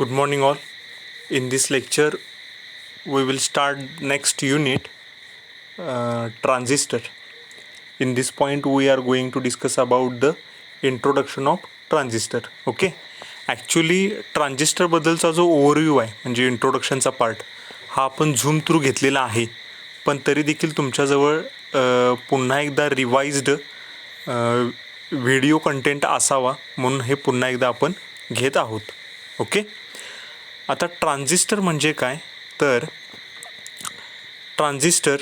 Good morning all. In this lecture we will start next unit, transistor. In this point we are going to discuss about the introduction of transistor. Okay, actually transistor बद्दलचा जो overview आहे म्हणजे इंट्रोडक्शनचा part हा आपण zoom through घेतलेला आहे, पण तरी देखील तुमच्याजवळ पुन्हा एकदा रिवाइज्ड व्हिडिओ कंटेंट असावा म्हणून हे पुन्हा एकदा आपण घेत आहोत. ओके, आता ट्रान्झिस्टर म्हणजे काय तर ट्रान्झिस्टर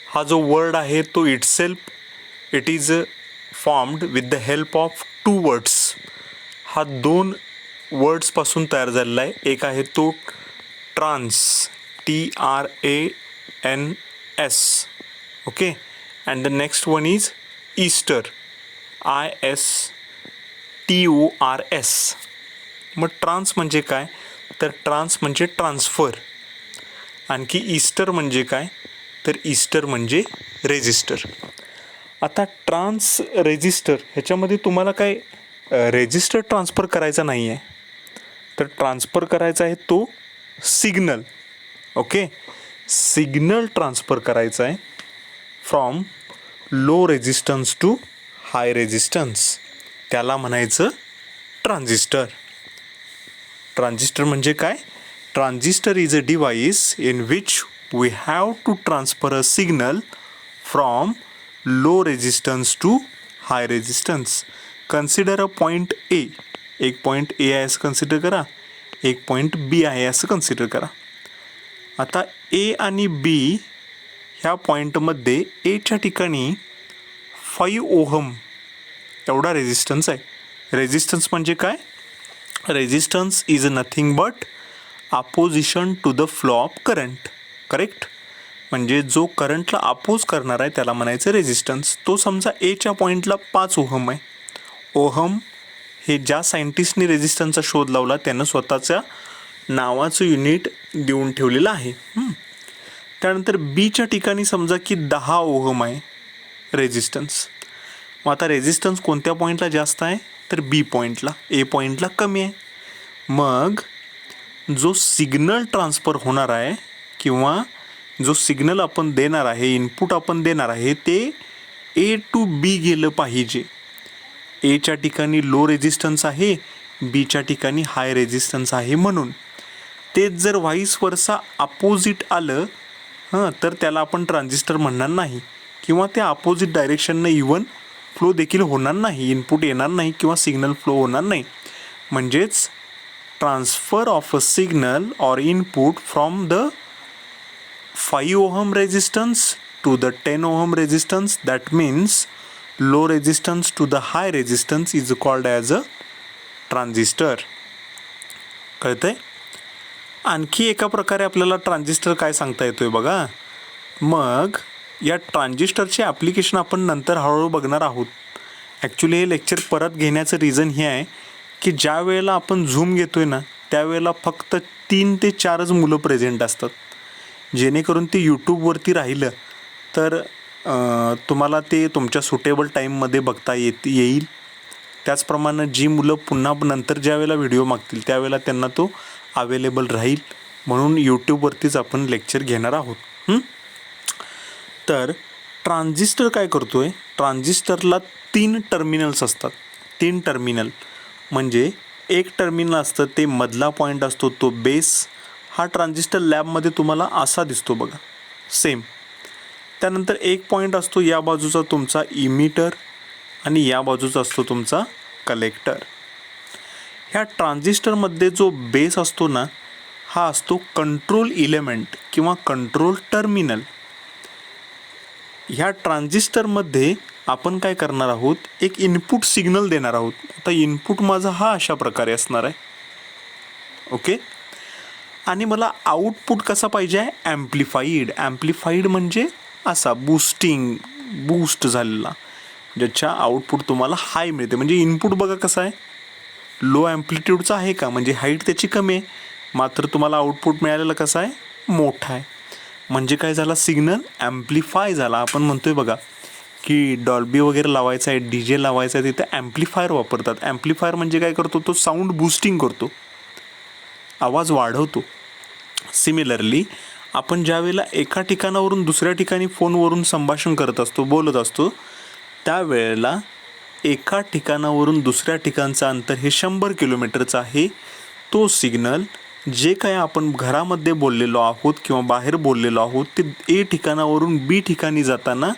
हा जो वर्ड आहे तो it is formed with the help of two words. हा दोन वर्ड्सपासून तयार झालेला आहे. एक आहे तो trans TRANS. Okay, and the next one is istor ISTORS. मग ट्रान्स म्हणजे काय तर ट्रान्स म्हणजे ट्रान्सफर. आणखी ईस्टर म्हणजे काय तर ईस्टर म्हणजे रेजिस्टर. आता ट्रान्स रेजिस्टर ह्याच्यामध्ये तुम्हाला काय रेजिस्टर ट्रान्सफर करायचा नाही आहे, तर ट्रान्सफर करायचा आहे तो सिग्नल. ओके, सिग्नल ट्रान्सफर करायचा आहे from low resistance to high resistance. त्याला म्हणायचं ट्रान्झिस्टर. ट्रान्झिस्टर म्हणजे काय? Transistor is a device in which we have to transfer a signal from low resistance to high resistance. Consider a point A. एक point ए आहे असं consider करा, एक point बी आहे असं कन्सिडर करा. आता ए आणि बी ह्या पॉईंटमध्ये एच्या ठिकाणी 5 ओहम एवढा रेजिस्टन्स आहे. रेजिस्टन्स म्हणजे काय? Resistance is nothing but opposition to the flow of current. Correct, म्हणजे जो करंटला अपोज करणार आहे त्याला म्हणायचं रेजिस्टन्स. तो समजा एच्या पॉईंटला 5 ओहम आहे. ओहम हे ज्या सायंटिस्टने रेजिस्टन्सचा शोध लावला त्यानं स्वतःच्या नावाचं युनिट देऊन ठेवलेलं आहे. त्यानंतर बीच्या ठिकाणी समजा की 10 ओहम आहे रेजिस्टन्स. मग आता रेजिस्टन्स कोणत्या पॉईंटला जास्त आहे तर बी पॉईंटला, ए पॉईंटला कमी आहे. मग जो सिग्नल ट्रान्सफर होणार आहे किंवा जो सिग्नल आपण देणार आहे, इनपुट आपण देणार आहे ते ए टू बी गेलं पाहिजे. एच्या ठिकाणी लो रेजिस्टन्स आहे, बीच्या ठिकाणी हाय रेजिस्टन्स आहे. म्हणून तेच जर व्हाईस वर्सा अपोजिट आलं तर त्याला आपण ट्रान्झिस्टर म्हणणार नाही, किंवा त्या अपोजिट डायरेक्शननं इवन फ्लो देखील होणार नाही, इनपुट येणार नाही किंवा सिग्नल फ्लो होणार नाही. म्हणजेच transfer of a signal or input from the 5 ohm resistance to the 10 ohm resistance, that means low resistance to the high resistance is called as a transistor. कळतंय? आणखी एका प्रकारे आपल्याला ट्रान्झिस्टर काय सांगता येतोय बघा. मग या ट्रान्झिस्टरचे ॲप्लिकेशन आपण नंतर हळूहळू बघणार आहोत. ॲक्च्युली हे लेक्चर परत घेण्याचं रिझन हे आहे की ज्या वेळेला आपण झूम घेतोय ना त्यावेळेला फक्त 3 ते 4च मुलं प्रेझेंट असतात. जेणेकरून ते यूट्यूबवरती राहिलं तर तुम्हाला ते तुमच्या सुटेबल टाईममध्ये बघता येईल. त्याचप्रमाणे जी मुलं पुन्हा नंतर ज्या वेळेला व्हिडिओ मागतील त्यावेळेला त्यांना तो अवेलेबल राहील, म्हणून यूट्यूबवरतीच आपण लेक्चर घेणार आहोत. तर ट्रान्झिस्टर काय करतोय? ट्रान्झिस्टरला 3 टर्मिनल्स असतात. 3 टर्मिनल म्हणजे एक टर्मिनल असतं ते मधला पॉईंट असतो तो बेस. हा ट्रान्झिस्टर लॅबमध्ये तुम्हाला असा दिसतो बघा, सेम. त्यानंतर एक पॉईंट असतो या बाजूचा तुमचा इमिटर आणि या बाजूचा असतो तुमचा कलेक्टर. ह्या ट्रान्झिस्टरमध्ये जो बेस असतो ना हा असतो कंट्रोल इलेमेंट किंवा कंट्रोल टर्मिनल. ह्या ट्रान्झिस्टरमध्ये आपण काय करणार आहोत, एक इनपुट सिग्नल देणार आहोत. आता इनपुट माझा हा अशा प्रकारे असणार आहे. ओके, आणि मला आउटपुट कसा पाहिजे आहे? ॲम्प्लिफाईड. ॲम्प्लिफाईड म्हणजे असा बूस्ट झालेला, ज्याच्या आउटपुट तुम्हाला हाय मिळते. म्हणजे इनपुट बघा कसं आहे, लो ॲम्प्लिट्यूडचा आहे का, म्हणजे हाईट त्याची कमी आहे, मात्र तुम्हाला आउटपुट मिळालेलं कसं आहे, मोठा आहे. म्हणजे काय झाला, सिग्नल ॲम्प्लिफाय झाला. आपण म्हणतोय बघा की डॉल्बी वगैरे लावायचा आहे, DJ लावायचा आहे, तिथे ॲम्प्लिफायर वापरतात. ॲम्प्लिफायर म्हणजे काय करतो, तो साऊंड बूस्टिंग करतो. आवाज वाढवतो. सिमिलरली आपण ज्या वेळेला एका ठिकाणावरून दुसऱ्या ठिकाणी फोनवरून संभाषण करत असतो, बोलत असतो, त्यावेळेला एका ठिकाणावरून दुसऱ्या ठिकाणचं अंतर हे 100 किलोमीटरचं आहे. तो सिग्नल जे काय आपण घरामध्ये बोललेलो आहोत किंवा बाहेर बोललेलो आहोत ते ए ठिकाणावरून बी ठिकाणी जाताना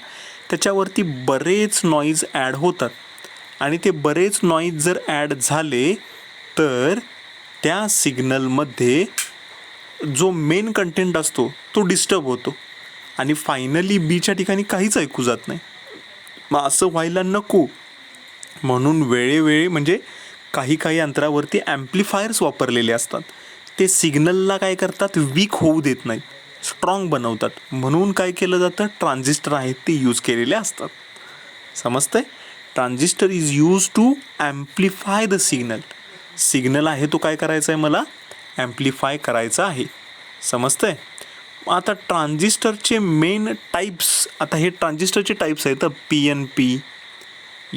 त्याच्यावरती बरेच नॉईज ॲड होतात आणि ते बरेच नॉईज जर ॲड झाले तर त्या सिग्नलमध्ये जो मेन कंटेंट असतो तो डिस्टर्ब होतो आणि फायनली बीच्या ठिकाणी काहीच ऐकू जात नाही. मग असं व्हायला नको म्हणून वेळोवेळी म्हणजे काही अंतरावरती ॲम्प्लिफायर्स वापरलेले असतात. ते सिग्नलला काय करतात, वीक होऊ देत नाहीत, स्ट्रॉंग बनवतात. म्हणून काय केलं जातं, ट्रान्झिस्टर आहेत ते यूज केलेले असतात. समजतंय? Transistor is use to amplify the signal. Signal आहे तो काय करायचा आहे, मला ॲम्प्लिफाय करायचा आहे. समजतंय? आता ट्रान्झिस्टरचे मेन टाईप्स, आता हे ट्रान्झिस्टरचे टाईप्स आहेत. PNP,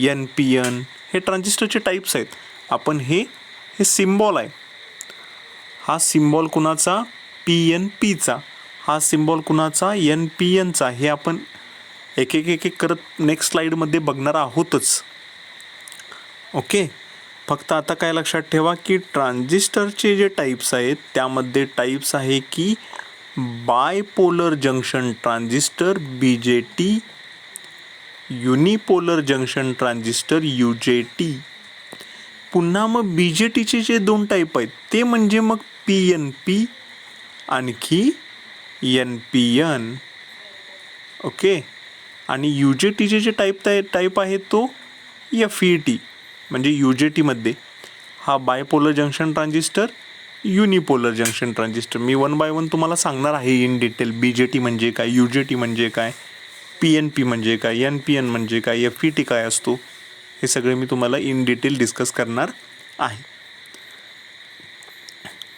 NPN हे ट्रान्झिस्टरचे टाईप्स आहेत. आपण हे सिम्बॉल आहे. हा सिम्बॉल कुणाचा, PNPचा. हा सिम्बॉल कुणाचा, NPNचा. हे आपण एक एक करत नेक्स्ट स्लाईडमध्ये बघणार आहोतच. ओके. फक्त आता काय लक्षात ठेवा की ट्रान्झिस्टरचे जे टाईप्स आहेत त्यामध्ये टाईप्स आहे की bipolar junction transistor BJT, unipolar junction transistor UJT. पुन्हा मग BJTचे जे 2 टाईप आहेत ते म्हणजे मग PNP आणखी NPN. ओके. आणि UJTचे जे टाईप आहे तो FET म्हणजे UJTमध्ये हा bipolar junction transistor, unipolar junction transistor. मी 1 बाय 1 तुम्हाला सांगणार आहे इन डिटेल. BJT म्हणजे काय, UJT म्हणजे काय, PNP म्हणजे काय, NPN म्हणजे काय, FET काय असतो, हे सगळे मी तुम्हाला इन डिटेल डिस्कस करणार आहे.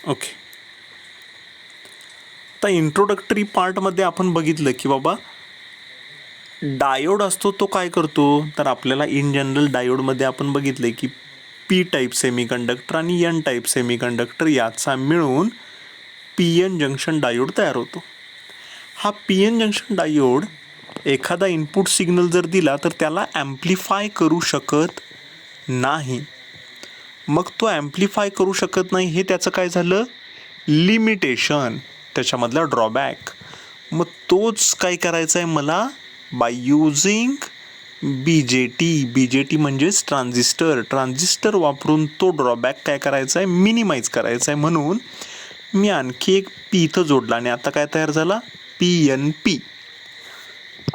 ओके. आता इंट्रोडक्टरी पार्टमध्ये आपण बघितलं की बाबा डायोड असतो तो काय करतो, तर आपल्याला इन जनरल डायोडमध्ये आपण बघितलं की P टाईप सेमीकंडक्टर आणि N टाईप सेमीकंडक्टर याचा मिळून PN जंक्शन डायोड तयार होतो. हा PN जंक्शन डायोड एखादा इनपुट सिग्नल जर दिला तर त्याला ॲम्प्लिफाय करू शकत नाही. मग तो ॲम्प्लिफाय करू शकत नाही हे त्याचं काय झालं, लिमिटेशन, त्याच्यामधला ड्रॉबॅक. मग तोच काय करायचा आहे मला, बाय युझिंग BJT म्हणजेच ट्रान्झिस्टर वापरून तो ड्रॉबॅक काय करायचा आहे, मिनिमाइज करायचा आहे. म्हणून मी आणखी एक P इथं जोडला आणि आता काय तयार झाला, PNP.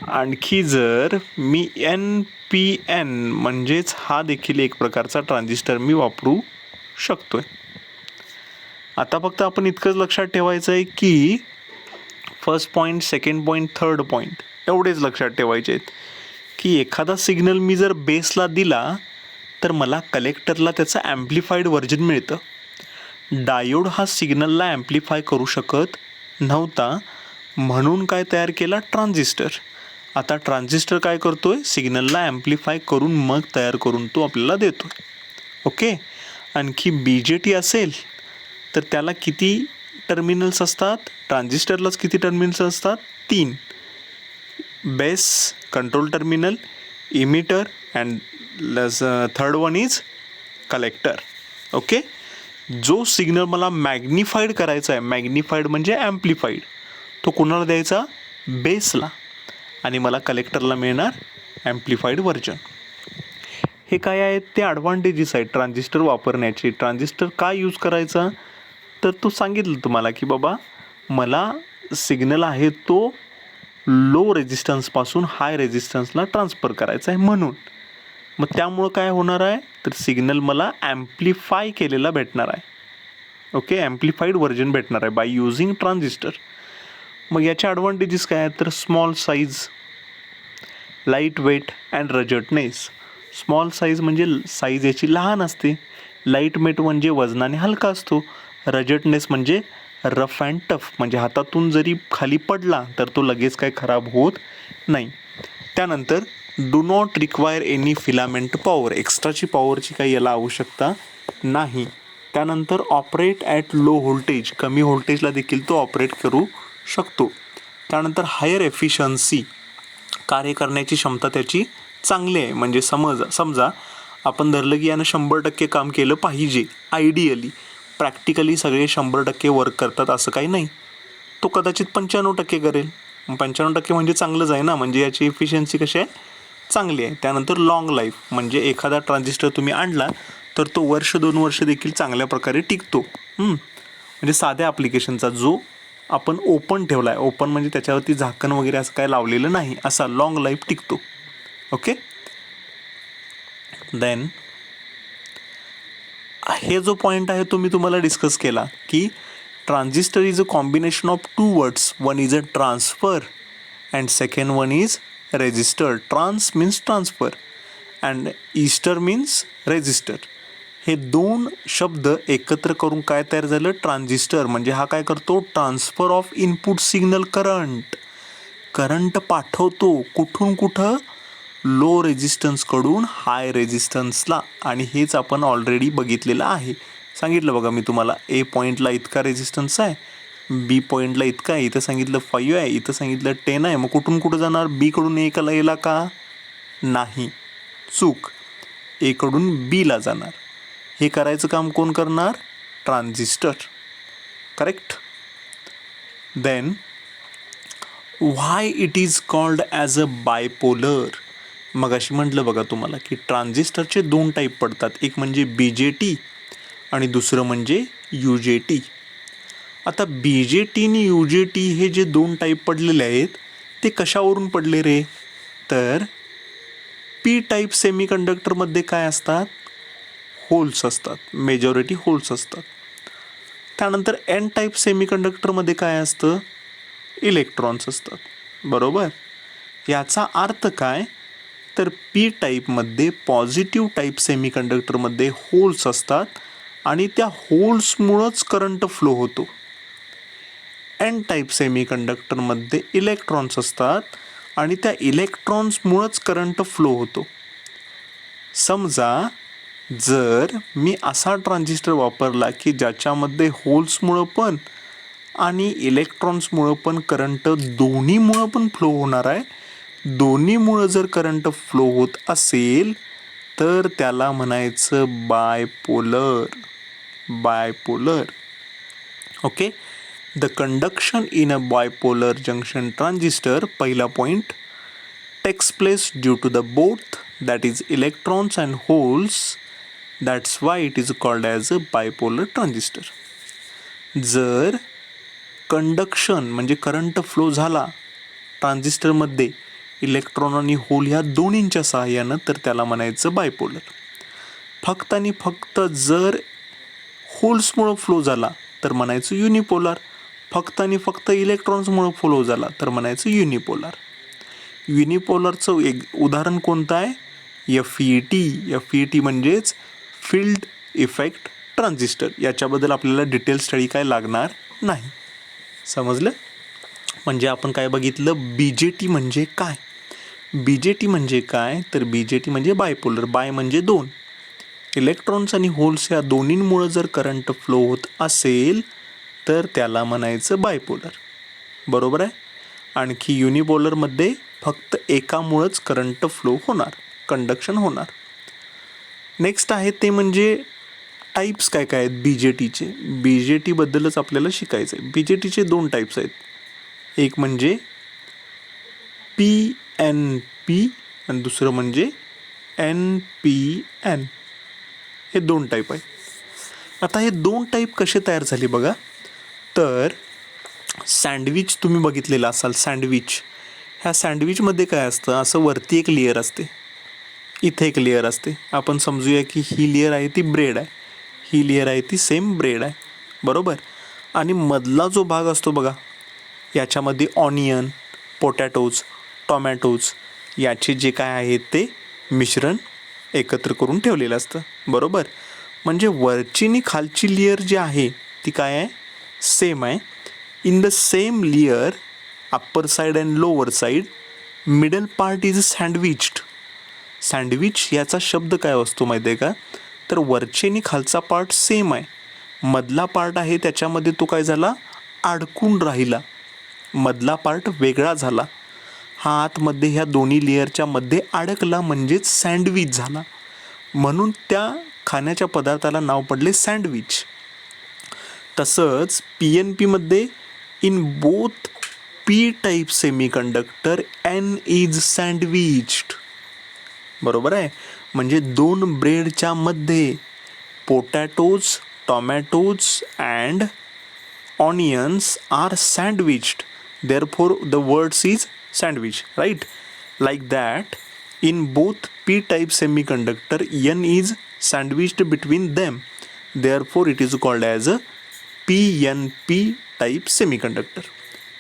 आणखी जर मी NPN म्हणजेच हा देखील एक प्रकारचा ट्रान्झिस्टर मी वापरू शकतोय. आता फक्त आपण इतकंच लक्षात ठेवायचं आहे की first point, second point, third point एवढेच लक्षात ठेवायचे आहेत की एखादा सिग्नल मी जर बेसला दिला तर मला कलेक्टरला त्याचं ॲम्प्लिफाईड व्हर्जन मिळतं. डायोड हा सिग्नलला ॲम्प्लिफाय करू शकत नव्हता म्हणून काय तयार केला, ट्रान्झिस्टर. आता ट्रान्झिस्टर काय करतोय, सिग्नलला ॲम्प्लिफाय करून मग तयार करून तो आपल्याला देतोय. ओके. आणखी BJT असेल तर त्याला किती टर्मिनल्स असतात, ट्रान्झिस्टरलाच किती टर्मिनल्स असतात, 3. Base, control terminal, emitter and third one is collector. Okay. जो सिग्नल मला मॅग्निफाईड करायचा आहे, मॅग्निफाईड म्हणजे ॲम्प्लिफाईड, तो कोणाला द्यायचा, बेसला, आणि मला कलेक्टरला मिळणार ॲम्प्लिफाईड व्हर्जन. हे काय आहेत, ते ॲडव्हान्टेजेस आहेत ट्रान्झिस्टर वापरण्याचे. ट्रान्झिस्टर का यूज करायचा, तर तो सांगितलं तुम्हाला की बाबा मला सिग्नल आहे तो लो रेझिस्टन्सपासून हाय रेझिस्टन्सला ट्रान्सफर करायचा आहे म्हणून. मग त्यामुळं काय होणार आहे, तर सिग्नल मला ॲम्प्लिफाय केलेला भेटणार आहे. ओके. ॲम्प्लिफाईड व्हर्जन भेटणार आहे बाय युझिंग ट्रान्झिस्टर. मग याचे ॲडव्हान्टेजेस काय आहेत, तर small size, light weight and ruggedness. Small size म्हणजे साईज याची लहान असते, लाईट वेट म्हणजे वजनाने हलका असतो, रजटनेस म्हणजे रफ अँड टफ म्हणजे हातातून जरी खाली पडला तर तो लगेच काय खराब होत नाही. त्यानंतर do not require any filament power, एक्स्ट्राची पॉवरची काही याला आवश्यकता नाही. त्यानंतर ऑपरेट ॲट लो व्होल्टेज, कमी व्होल्टेजला देखील तो ऑपरेट करू शकतो. त्यानंतर हायर एफिशियन्सी, कार्य करण्याची क्षमता त्याची चांगली आहे. म्हणजे समजा आपण धरलं की यानं 100% काम केलं पाहिजे आयडियली. प्रॅक्टिकली सगळे 100% वर्क करतात असं काही नाही. तो कदाचित 95% करेल. 95% म्हणजे चांगलंच आहे ना, म्हणजे याची एफिशियन्सी कशी आहे, चांगली आहे. त्यानंतर लाँग लाईफ, म्हणजे एखादा ट्रान्झिस्टर तुम्ही आणला तर तो 1-2 वर्ष देखील चांगल्या प्रकारे टिकतो. म्हणजे साध्या ॲप्लिकेशनचा जो आपण ओपन ठेवला आहे, ओपन म्हणजे त्याच्यावरती झाकण वगैरे असं काय लावलेलं नाही, असा लाँग लाईफ टिकतो. ओके. देन हे जो पॉईंट आहे तो मी तुम्हाला डिस्कस केला की transistor is a combination of 2 words. One is a transfer and second one is resistor. Trans means transfer and istor means resistor. हे 2 शब्द एकत्र करून काय तयार झालं, ट्रान्झिस्टर. म्हणजे हा काय करतो, transfer of input signal current पाठवतो. कुठून कुठं, लो रेजिस्टन्सकडून हाय रेजिस्टन्सला. आणि हेच आपण ऑलरेडी बघितलेलं आहे. सांगितलं बघा मी तुम्हाला, ए पॉईंटला इतका रेजिस्टन्स आहे, बी पॉईंटला इतका आहे, इथं सांगितलं 5 आहे, इथं सांगितलं 10 आहे. मग कुठून कुठं जाणार, बीकडून एकाला येला का, नाही, चूक, एकडून बीला जाणार. हे करायचं काम कोण करणार, transistor. Correct. Then why it is called as a bipolar. मग अशी म्हटलं बघा तुम्हाला की ट्रान्झिस्टरचे 2 टाईप पडतात. एक म्हणजे BJT आणि दुसरं म्हणजे UJT. आता BJT आणि UJT हे जे 2 टाईप पडलेले आहेत ते कशावरून पडले रे, तर P टाईप सेमीकंडक्टरमध्ये काय असतात, होल्स असतात, मेजॉरिटी होल्स असतात. त्यानंतर N टाईप सेमीकंडक्टरमध्ये काय असतं, इलेक्ट्रॉन्स असतात. बरोबर. याचा अर्थ काय, तर P टाईपमध्ये पॉझिटिव्ह टाईप सेमीकंडक्टरमध्ये होल्स असतात आणि त्या होल्समुळंच करंट फ्लो होतो. N टाईप सेमीकंडक्टरमध्ये इलेक्ट्रॉन्स असतात आणि त्या इलेक्ट्रॉन्समुळंच करंट फ्लो होतो. समजा जर मी असा ट्रान्झिस्टर वापरला की ज्याच्यामध्ये होल्समुळं पण आणि इलेक्ट्रॉन्समुळं पण करंट दोन्हीमुळं पण फ्लो होणार आहे, दोन्हीमुळं जर करंट फ्लो होत असेल तर त्याला म्हणायचं bipolar. Okay. The conduction in a bipolar junction transistor, पहिला point, takes place due to the both, that is electrons and holes. That's why it is called as a bipolar transistor. जर conduction म्हणजे current flow झाला ट्रान्झिस्टरमध्ये electron आणि hole ह्या दोन्हींच्या सहाय्यानं, तर त्याला म्हणायचं बायपोलर. फक्त आणि फक्त जर होल्समुळं फ्लो झाला तर म्हणायचं युनिपोलर. फक्त आणि फक्त इलेक्ट्रॉन्समुळं फ्लो झाला तर म्हणायचं युनिपोलर. युनिपोलरचं एक उदाहरण कोणतं आहे, FET म्हणजेच फील्ड इफेक्ट ट्रान्झिस्टर. याच्याबद्दल आपल्याला डिटेल स्टडी काय लागणार नाही. समजलं. म्हणजे आपण काय बघितलं, BJT म्हणजे काय. BJT म्हणजे काय, तर BJT म्हणजे बायपोलर. बाय म्हणजे 2, इलेक्ट्रॉन्स आणि होल्स या दोन्हींमुळं जर करंट फ्लो होत असेल तर त्याला म्हणायचं बायपोलर. बरोबर आहे. आणखी युनिपोलरमध्ये फक्त एकामुळंच करंट फ्लो होणार, कंडक्शन होणार. नेक्स्ट आहे ते म्हणजे टाईप्स काय काय आहेत BJTचे. BJTबद्दलच आपल्याला शिकायचं आहे. BJTचे 2 टाईप्स आहेत. एक म्हणजे PNP आणि दुसरं म्हणजे NPN. हे 2 टाईप आहेत. आता हे 2 टाईप कसे तयार झाले बघा, तर सँडविच तुम्ही बघितलेलं असाल. सँडविच, ह्या सँडविचमध्ये काय असतं, असं वरती एक लेअर असते, इथे एक लेअर असते. आपण समजूया की ही लेअर आहे ती ब्रेड आहे, ही लेअर आहे ती सेम ब्रेड आहे. बरोबर. आणि मधला जो भाग असतो बघा, याच्यामध्ये ऑनियन, पोटॅटोज, टोमॅटोज याचे जे काय आहे ते मिश्रण एकत्र करून ठेवलेलं असतं. बरोबर. म्हणजे वरची आणि खालची लेअर जी आहे ती काय आहे, सेम आहे. In the same layer, upper side and lower side, middle part is sandwiched. Sandwich याचा शब्द काय असतो माहिती आहे का, तर वरचे आणि खालचा पार्ट सेम आहे मधला पार्ट आहे त्याच्यामध्ये तो काय झाला, अडकून राहिला, मधला पार्ट वेगळा झाला, हा आतमध्ये ह्या दोन्ही लेअरच्या मध्ये अडकला म्हणजेच सँडविच झाला, म्हणून त्या खाण्याच्या पदार्थाला नाव पडले सँडविच. तसंच PNPमध्ये in both P type semiconductor N is sandwiched. बरोबर आहे, म्हणजे दोन ब्रेडच्या मध्ये potatoes, tomatoes and onions are sandwiched, therefore the words is sandwich, right. Like that in both P type semiconductor N is sandwiched between them, therefore it is called as a PNP type semiconductor.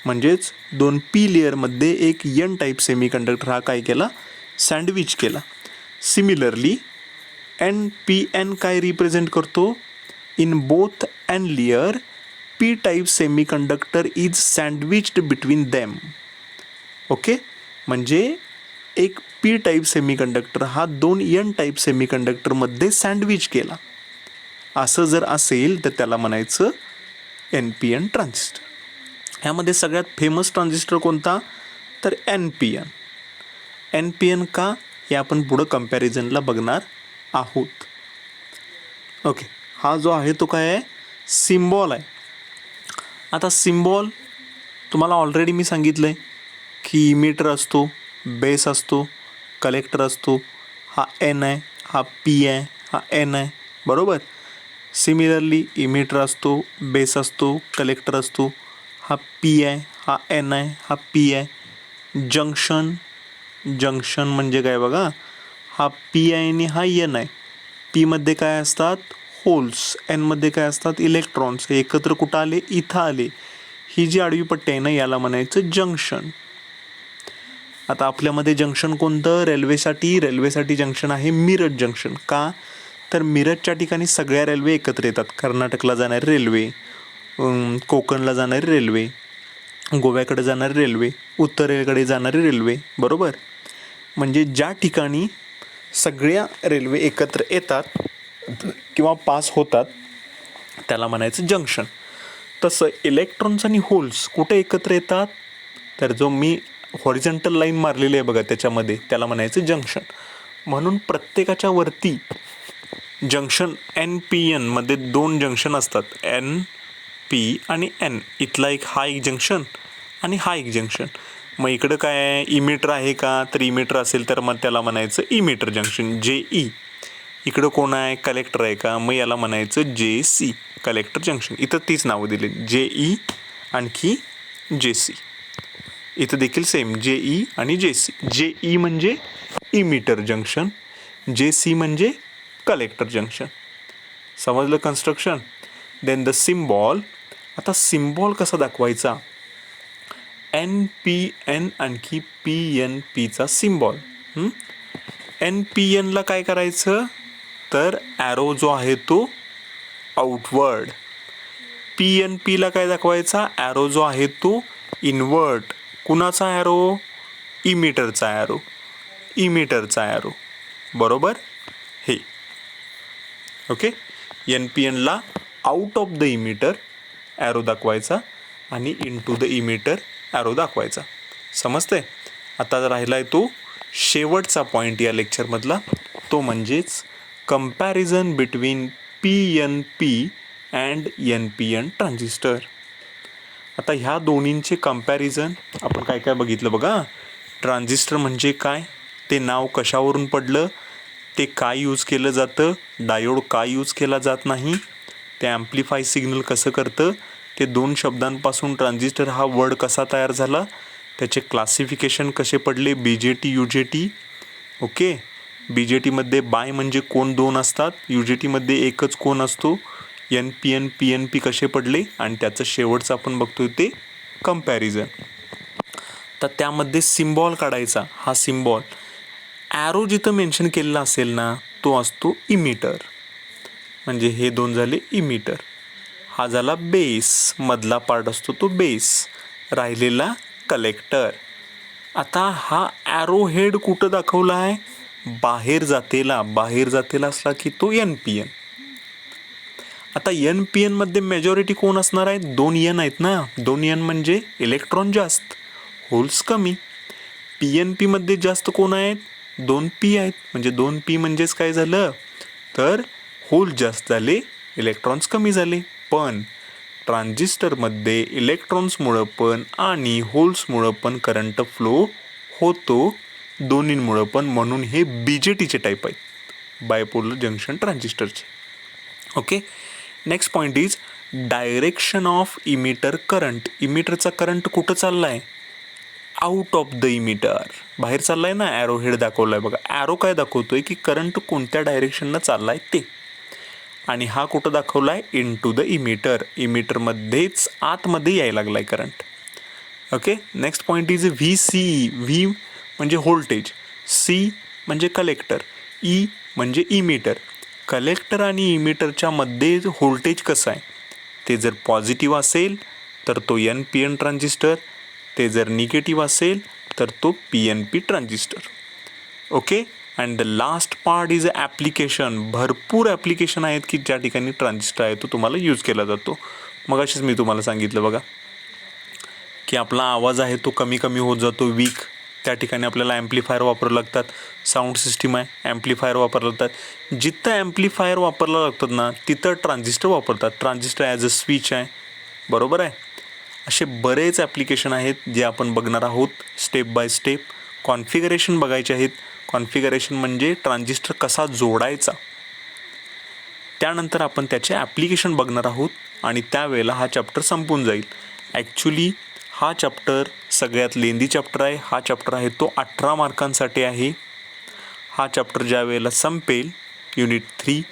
म्हणजेच दोन P लेअरमध्ये एक N type semiconductor हा काय केला, sandwich केला. Similarly NPN काय represent करतो, in both N layer P type semiconductor is sandwiched between them. Okay, म्हणजे एक पी टाईप सेमीकंडक्टर हा दोन एन टाईप सेमीकंडक्टरमध्ये सँडविच केला. असं जर असेल तर त्याला म्हणायचं NPN ट्रान्झिस्टर. ह्यामध्ये सगळ्यात फेमस ट्रान्झिस्टर कोणता, तर NPN. NPN का, हे आपण पुढं कम्पॅरिझनला बघणार आहोत. ओके, हा जो आहे तो काय आहे, सिम्बॉल आहे. आता सिम्बॉल तुम्हाला ऑलरेडी मी सांगितलं आहे की इमिटर असतो, बेस असतो, कलेक्टर असतो. हा N आहे, हा P आहे, हा N आहे, बरोबर. सिमिलरली इमिटर असतो, बेस असतो, कलेक्टर असतो. हा P आहे, हा N आहे, हा P आहे. जंक्शन म्हणजे काय बघा, हा P आहे आणि हा N आहे. Pमध्ये काय असतात, होल्स, Nमध्ये काय असतात, इलेक्ट्रॉन्स. हे एकत्र कुठं आले, इथं आले. ही जी आडवी पट्टी आहे ना, याला म्हणायचं जंक्शन. आता आपल्यामध्ये जंक्शन कोणतं, रेल्वेसाठी जंक्शन आहे मिरज जंक्शन. का, तर मिरजच्या ठिकाणी सगळ्या रेल्वे एकत्र येतात. कर्नाटकला जाणारी रेल्वे, कोकणला जाणारी रेल्वे, गोव्याकडे जाणारी रेल्वे, उत्तरेकडे जाणारी रेल्वे, बरोबर. म्हणजे ज्या ठिकाणी सगळ्या रेल्वे एकत्र येतात किंवा पास होतात त्याला म्हणायचं जंक्शन. तसं इलेक्ट्रॉन्स आणि होल्स कुठे एकत्र येतात, तर जो मी हॉरिझॉन्टल लाईन मारलेली आहे बघा त्याच्यामध्ये, त्याला म्हणायचं जंक्शन. म्हणून प्रत्येकाच्या वरती जंक्शन NPN मध्ये दोन जंक्शन असतात, NP आणि N. इथला हा एक जंक्शन आणि हा एक जंक्शन. मग इकडं काय आहे, इमिटर आहे का, तर इमिटर असेल तर मग त्याला म्हणायचं इमिटर जंक्शन, JE. इकडं कोण आहे, कलेक्टर आहे का, मग याला म्हणायचं JC, कलेक्टर जंक्शन. इथं तीच नावं दिली, JE आणखी JC. इथं देखील सेम JE आणि JC. JE म्हणजे इमिटर जंक्शन, JC म्हणजे कलेक्टर जंक्शन. समजलं कन्स्ट्रक्शन. Then the symbol. आता सिम्बॉल कसा दाखवायचा, NPN आणखी PNPचा सिम्बॉल. NPNला काय करायचं, तर ॲरो जो आहे तो आउटवर्ड. PNPला काय दाखवायचा, ॲरो जो आहे तो इनवर्ट. कुणाचा ॲरो, इमिटरचा ॲरो, बरोबर. हे ओके, NPNला out of the emitter arrow दाखवायचा आणि इनटू द इमिटर ॲरो दाखवायचा. समजतंय. आता राहिला आहे तो शेवटचा पॉईंट या लेक्चरमधला, तो म्हणजेच comparison between PNP and NPN transistor. आता ह्या दोन्हींचे कंपॅरिझन आपण काय काय बघितलं बघा. ट्रान्झिस्टर म्हणजे काय, ते नाव कशावरून पडलं, ते काय यूज केलं जातं, डायोड का यूज केला जात नाही, ते ॲम्प्लिफाय सिग्नल कसं करतं, ते दोन शब्दांपासून ट्रान्झिस्टर हा वर्ड कसा तयार झाला, त्याचे क्लासिफिकेशन कसे पडले, BJT UJT. ओके, BJTमध्ये बाय म्हणजे कोण दोन असतात, UJTमध्ये एकच कोण असतो. NPN PNP कसे पडले आणि त्याचं शेवटचं आपण बघतोय ते कंपॅरिझन. तर त्यामध्ये सिम्बॉल काढायचा. हा सिम्बॉल ॲरो जिथं मेन्शन केलेला असेल ना, तो असतो इमिटर. म्हणजे हे दोन झाले इमिटर. हा झाला बेस, मधला पार्ट असतो तो बेस, राहिलेला कलेक्टर. आता हा ॲरो हेड कुठं दाखवला आहे, बाहेर जातेला असला की तो NPN. आता एन पी एनमध्ये मेजॉरिटी कोण असणार आहे? 2 एन आहेत ना. 2 एन म्हणजे इलेक्ट्रॉन जास्त, होल्स कमी. पी एन पीमध्ये जास्त कोण आहेत? 2 पी आहेत. म्हणजे 2 पी म्हणजेच काय झालं? तर होल जास्त झाले, इलेक्ट्रॉन्स कमी झाले. पण ट्रान्झिस्टरमध्ये इलेक्ट्रॉन्समुळं पण आणि होल्समुळं पण करंट फ्लो होतो, दोन्हींमुळं पण. म्हणून हे BJTचे टाईप आहेत, बायपोलर जंक्शन ट्रान्झिस्टरचे. Okay. Next point is direction of emitter current. इमिटरचा करंट कुठं चालला आहे? आउट ऑफ द इमिटर, बाहेर चालला आहे ना. ॲरो हेड दाखवला आहे बघा. ॲरो काय दाखवतोय की करंट कोणत्या डायरेक्शननं चालला आहे ते. आणि हा कुठं दाखवला आहे? Into the emitter. इमिटरमध्येच आतमध्ये यायला लागला आहे current. Okay. Next point is VCE. V म्हणजे व्होल्टेज, सी म्हणजे कलेक्टर, ई म्हणजे इमिटर. कलेक्टर आणि इमिटरच्या मध्ये व्होल्टेज कसं आहे? ते जर पॉझिटिव्ह असेल तर तो NPN ट्रान्झिस्टर, ते जर निगेटिव्ह असेल तर तो PNP transistor. Okay. And the last part is application. भरपूर ॲप्लिकेशन आहेत की ज्या ठिकाणी ट्रान्झिस्टर आहे तो तुम्हाला यूज केला जातो. मग अशीच मी तुम्हाला सांगितलं बघा की आपला आवाज आहे तो कमी कमी होत जातो, वीक. त्या ठिकाणी आपल्याला ॲम्प्लिफायर वापरावं लागतात. साऊंड सिस्टीम आहे, ॲम्प्लिफायर वापरलं लागतात. जिथं ॲम्प्लिफायर वापरला लागतात ना तिथं ट्रान्झिस्टर वापरतात. ट्रान्झिस्टर ॲज अ स्विच आहे, बरोबर आहे. असे बरेच ॲप्लिकेशन आहेत जे आपण बघणार आहोत स्टेप बाय स्टेप. कॉन्फिगरेशन बघायचे आहेत. कॉन्फिगरेशन म्हणजे ट्रान्झिस्टर कसा जोडायचा. त्यानंतर आपण त्याचे ॲप्लिकेशन बघणार आहोत आणि त्यावेळेला हा चॅप्टर संपून जाईल. ॲक्च्युली हा चॅप्टर सगळ्यात लेंदी चॅप्टर आहे. हा चॅप्टर आहे तो 18 मार्कांसाठी आहे. हा चॅप्टर ज्या वेळेला संपेल युनिट 3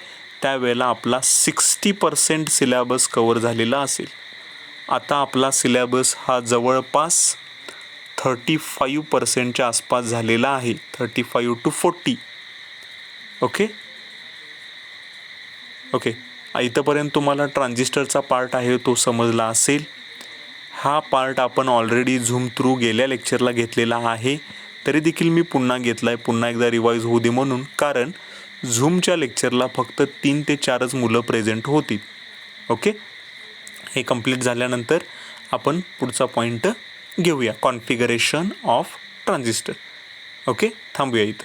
त्यावेळेला आपला 60% सिलेबस कवर झालेला असेल. आता आपला सिलेबस हा जवळपास 35% आसपास झालेला आहे. 35 to 40. ओके. ओके. इथंपर्यंत तुम्हाला ट्रान्झिस्टरचा पार्ट आहे तो समजला असेल. हा पार्ट आपण ऑलरेडी झूम थ्रू गेल्या लेक्चरला घेतलेला आहे, तरी देखील मी पुन्हा घेतला आहे, पुन्हा एकदा रिवाईज होऊ दे म्हणून. कारण झूमच्या लेक्चरला फक्त 3 ते 4च मुलं प्रेझेंट होती. ओके. हे कंप्लीट झाल्यानंतर आपण पुढचा पॉईंट घेऊया, कॉन्फिगरेशन ऑफ ट्रान्झिस्टर. ओके. थांबूया इथं.